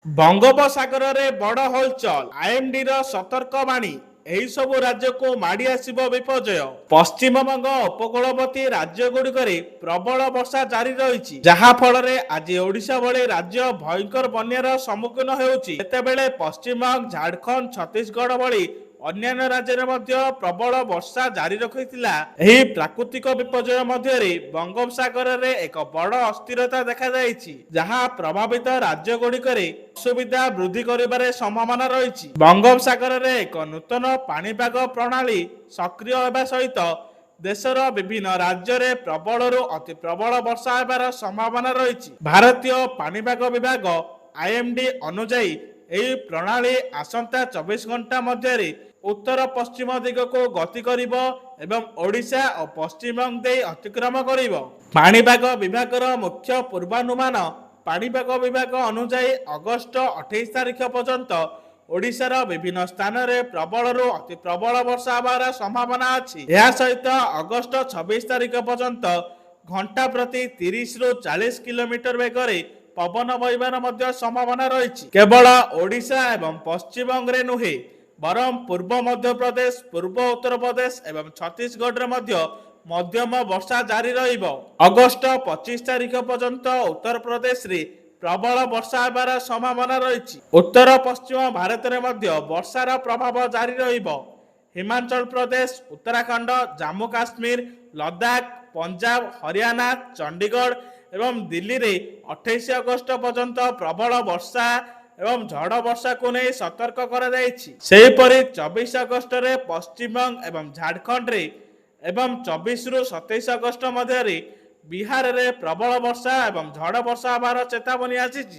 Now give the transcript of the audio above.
ବଙ୍ଗୋପସାଗରରେ ବଡ଼ ହଲଚଲ, ଆଇଏମଡିର ସତର୍କବାଣୀ। ଏହି ସବୁ ରାଜ୍ୟକୁ ମାଡ଼ି ଆସିବ ବିପର୍ଯ୍ୟୟ। ପଶ୍ଚିମବଙ୍ଗ ଉପକୂଳବର୍ତ୍ତୀ ରାଜ୍ୟଗୁଡ଼ିକରେ ପ୍ରବଳ ବର୍ଷା ଜାରି ରହିଛି, ଯାହା ଫଳରେ ଆଜି ଓଡ଼ିଶା ଭଳି ରାଜ୍ୟ ଭୟଙ୍କର ବନ୍ୟାର ସମ୍ମୁଖୀନ ହେଉଛି। ସେତେବେଳେ ପଶ୍ଚିମବଙ୍ଗ, ଝାଡ଼ଖଣ୍ଡ, ଛତିଶଗଡ଼ ଭଳି ଅନ୍ୟାନ୍ୟ ରାଜ୍ୟରେ ମଧ୍ୟ ପ୍ରବଳ ବର୍ଷା ଜାରି ରଖିଥିଲା। ଏହି ପ୍ରାକୃତିକ ବିପର୍ଯ୍ୟୟ ମଧ୍ୟରେ ବଙ୍ଗୋପସାଗରରେ ଏକ ବଡ଼ ଅସ୍ଥିରତା ଦେଖାଯାଇଛି, ଯାହା ପ୍ରଭାବିତ ରାଜ୍ୟଗୁଡ଼ିକରେ ଅସୁବିଧା ବୃଦ୍ଧି କରିବାରେ ସମ୍ଭାବନା ରହିଛି। ବଙ୍ଗୋପସାଗରରେ ଏକ ନୂତନ ପାଣିପାଗ ପ୍ରଣାଳୀ ସକ୍ରିୟ ହେବା ସହିତ ଦେଶର ବିଭିନ୍ନ ରାଜ୍ୟରେ ପ୍ରବଳରୁ ଅତି ପ୍ରବଳ ବର୍ଷା ହେବାର ସମ୍ଭାବନା ରହିଛି। ଭାରତୀୟ ପାଣିପାଗ ବିଭାଗ ଆଇଏମଡି ଅନୁଯାୟୀ ଏହି ପ୍ରଣାଳୀ ଆସନ୍ତା 24 ଘଣ୍ଟା ମଧ୍ୟରେ ଉତ୍ତର ପଶ୍ଚିମ ଦିଗକୁ ଗତି କରିବ ଏବଂ ଓଡ଼ିଶା ଓ ପଶ୍ଚିମବଙ୍ଗ ଦେଇ ଅତିକ୍ରମ କରିବ। ପାଣିପାଗ ବିଭାଗର ମୁଖ୍ୟ ପୂର୍ବାନୁମାନ। ପାଣିପାଗ ବିଭାଗ ଅନୁଯାୟୀ ଅଗଷ୍ଟ 28 ତାରିଖ ପର୍ଯ୍ୟନ୍ତ ଓଡ଼ିଶାର ବିଭିନ୍ନ ସ୍ଥାନରେ ପ୍ରବଳରୁ ଅତି ପ୍ରବଳ ବର୍ଷା ହେବାର ସମ୍ଭାବନା ଅଛି। ଏହା ସହିତ ଅଗଷ୍ଟ 26 ତାରିଖ ପର୍ଯ୍ୟନ୍ତ ଘଣ୍ଟା ପ୍ରତି 30ରୁ 40 କିଲୋମିଟର ବେଗରେ ପବନ ବହିବାର ମଧ୍ୟ ସମ୍ଭାବନା ରହିଛି। କେବଳ ଓଡ଼ିଶା ଏବଂ ପଶ୍ଚିମବଙ୍ଗରେ ନୁହେଁ, ବରଂ ପୂର୍ବ ମଧ୍ୟପ୍ରଦେଶ, ପୂର୍ବ ଉତ୍ତରପ୍ରଦେଶ ଏବଂ ଛତିଶଗଡ଼ରେ ମଧ୍ୟ ମଧ୍ୟମ ବର୍ଷା ଜାରି ରହିବ। ଅଗଷ୍ଟ 25 ତାରିଖ ପର୍ଯ୍ୟନ୍ତ ଉତ୍ତରପ୍ରଦେଶରେ ପ୍ରବଳ ବର୍ଷା ହେବାର ସମ୍ଭାବନା ରହିଛି। ଉତ୍ତର ପଶ୍ଚିମ ଭାରତରେ ମଧ୍ୟ ବର୍ଷାର ପ୍ରଭାବ ଜାରି ରହିବ। ହିମାଚଳ ପ୍ରଦେଶ, ଉତ୍ତରାଖଣ୍ଡ, ଜାମ୍ମୁ କାଶ୍ମୀର, ଲଦାଖ, ପଞ୍ଜାବ, ହରିୟାଣା, ଚଣ୍ଡିଗଡ଼ ଏବଂ ଦିଲ୍ଲୀରେ 28 ଅଗଷ୍ଟ ପର୍ଯ୍ୟନ୍ତ ପ୍ରବଳ ବର୍ଷା ଏବଂ ଝଡ଼ ବର୍ଷାକୁ ନେଇ ସତର୍କ କରାଯାଇଛି। ସେହିପରି 24 ଅଗଷ୍ଟରେ ପଶ୍ଚିମବଙ୍ଗ ଏବଂ ଝାଡ଼ଖଣ୍ଡରେ ଏବଂ 24ରୁ 27 ଅଗଷ୍ଟ ମଧ୍ୟରେ ବିହାରରେ ପ୍ରବଳ ବର୍ଷା ଏବଂ ଝଡ଼ ବର୍ଷା ହେବାର ଚେତାବନୀ ଆସିଛି।